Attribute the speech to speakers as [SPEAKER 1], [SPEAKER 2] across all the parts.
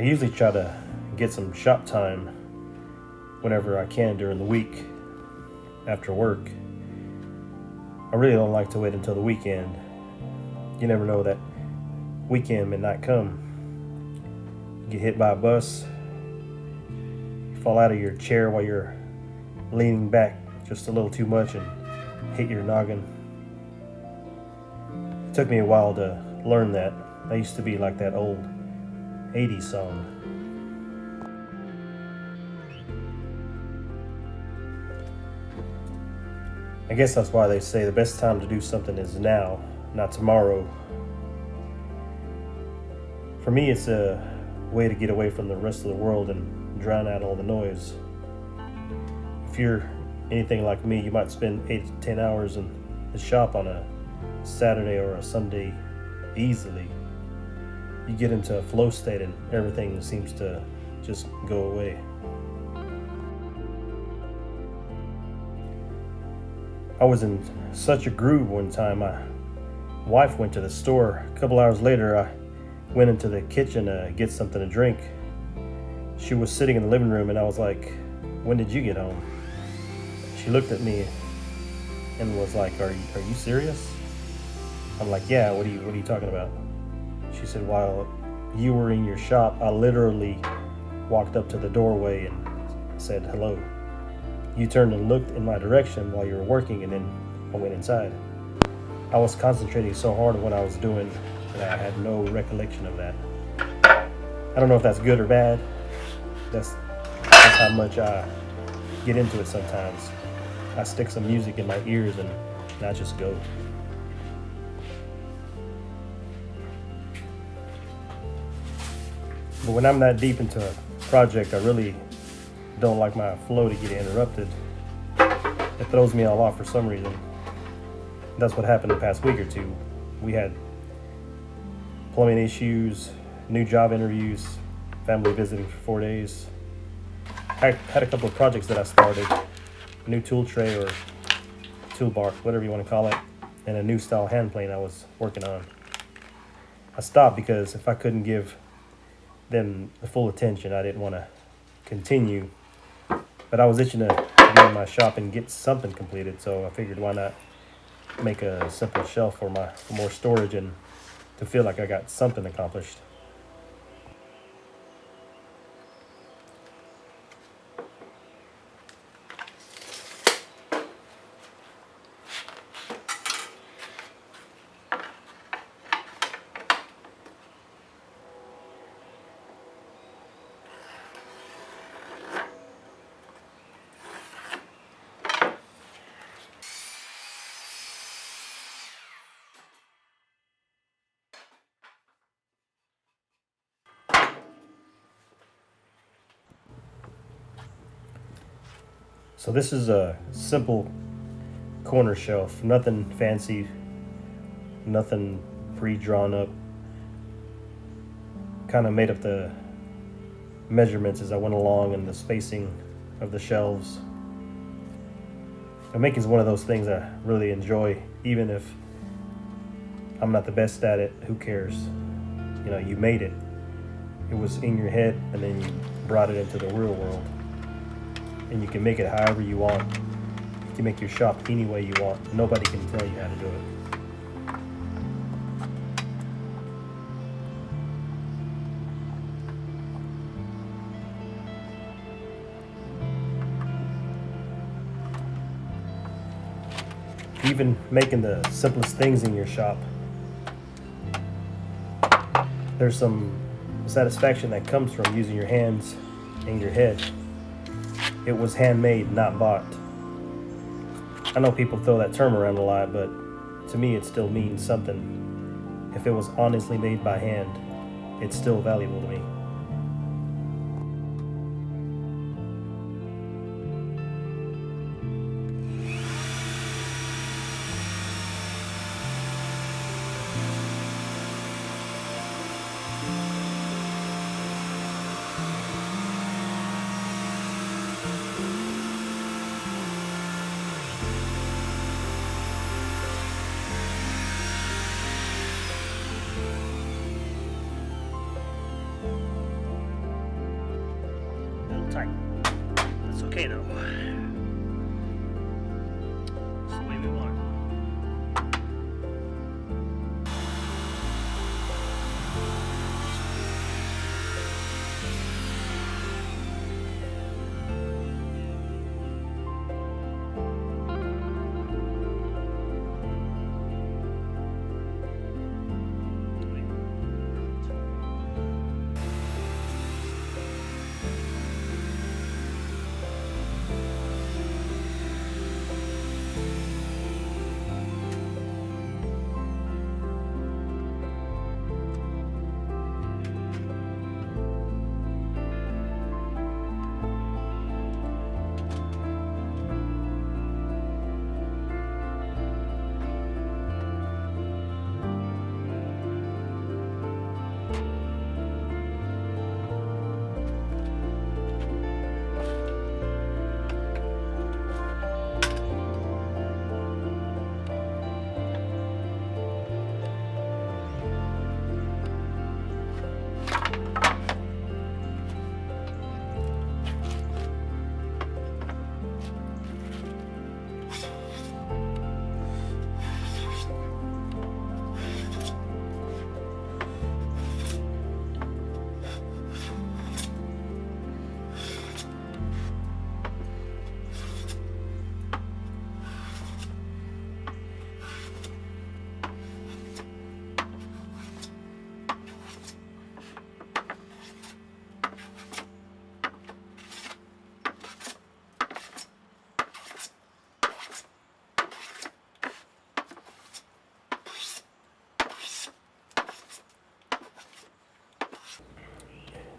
[SPEAKER 1] I usually try to get some shop time whenever I can during the week after work. I really don't like to wait until the weekend. You never know, that weekend may not come. You get hit by a bus, you fall out of your chair while you're leaning back just a little too much and hit your noggin. It took me a while to learn that. I used to be like that old 80s song. I guess that's why they say the best time to do something is now, not tomorrow. For me, it's a way to get away from the rest of the world and drown out all the noise. If you're anything like me, you might spend 8 to 10 hours in the shop on a Saturday or a Sunday easily. You get into a flow state and everything seems to just go away. I was in such a groove one time. My wife went to the store. A couple hours later, I went into the kitchen to get something to drink. She was sitting in the living room and I was like, "When did you get home?" She looked at me and was like, Are you serious?" I'm like, "Yeah, what are you talking about?" She said, "While you were in your shop, I literally walked up to the doorway and said hello. You turned and looked in my direction while you were working, and then I went inside." I was concentrating so hard on what I was doing that I had no recollection of that. I don't know if that's good or bad. That's how much I get into it sometimes. I stick some music in my ears and I just go. But when I'm that deep into a project, I really don't like my flow to get interrupted. It throws me all off for some reason. That's what happened the past week or two. We had plumbing issues, new job interviews, family visiting for 4 days. I had a couple of projects that I started, a new tool tray or toolbar, whatever you want to call it, and a new style hand plane I was working on. I stopped because if I couldn't give them the full attention, I didn't want to continue. But I was itching to be in my shop and get something completed, so I figured why not make a simple shelf for more storage and to feel like I got something accomplished. So this is a simple corner shelf, nothing fancy, nothing pre-drawn up. Kind of made up the measurements as I went along and the spacing of the shelves. Making is one of those things I really enjoy, even if I'm not the best at it. Who cares? You know, you made it. It was in your head, and then you brought it into the real world. And you can make it however you want. You can make your shop any way you want. Nobody can tell you how to do it. Even making the simplest things in your shop, there's some satisfaction that comes from using your hands and your head. It was handmade, not bought. I know people throw that term around a lot, but to me it still means something. If it was honestly made by hand, it's still valuable to me. volcano. It's the way we want it.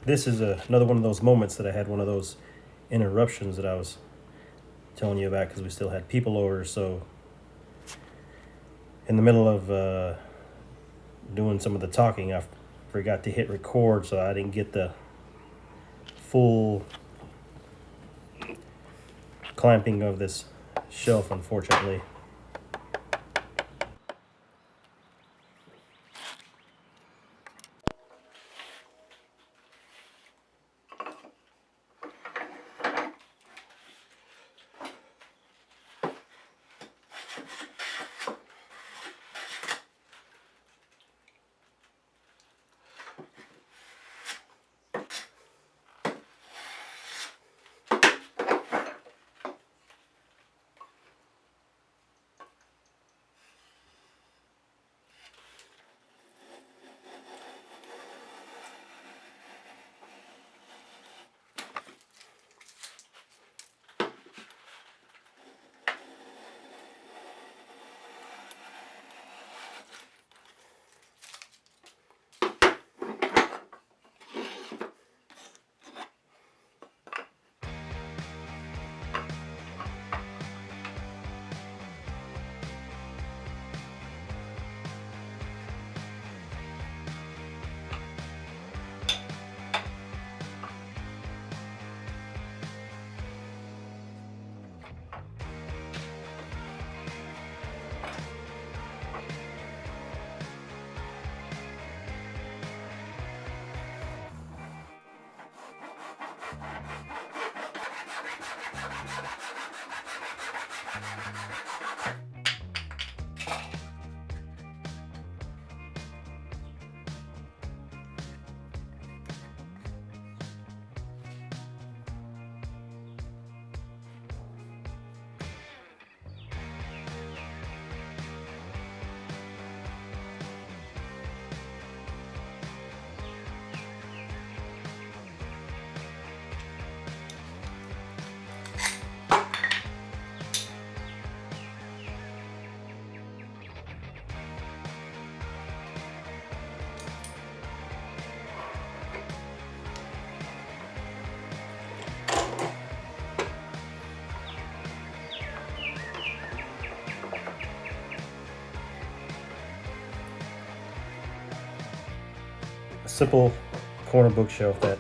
[SPEAKER 1] This is another one of those moments that I had one of those interruptions that I was telling you about because we still had people over. So in the middle of doing some of the talking, I forgot to hit record, so I didn't get the full clamping of this shelf, unfortunately. A simple corner bookshelf that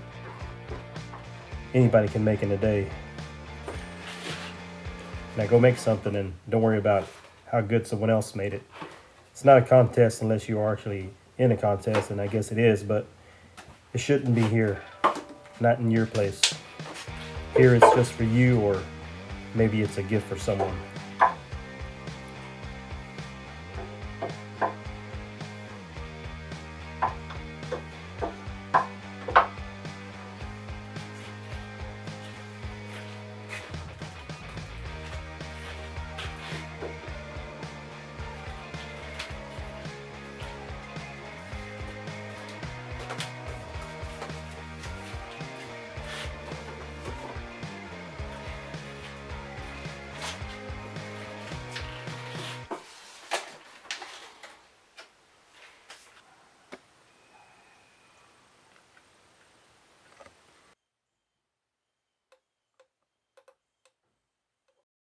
[SPEAKER 1] anybody can make in a day. Now go make something and don't worry about how good someone else made it. It's not a contest unless you are actually in a contest, and I guess it is, but it shouldn't be here, not in your place. here it's just for you, or maybe it's a gift for someone.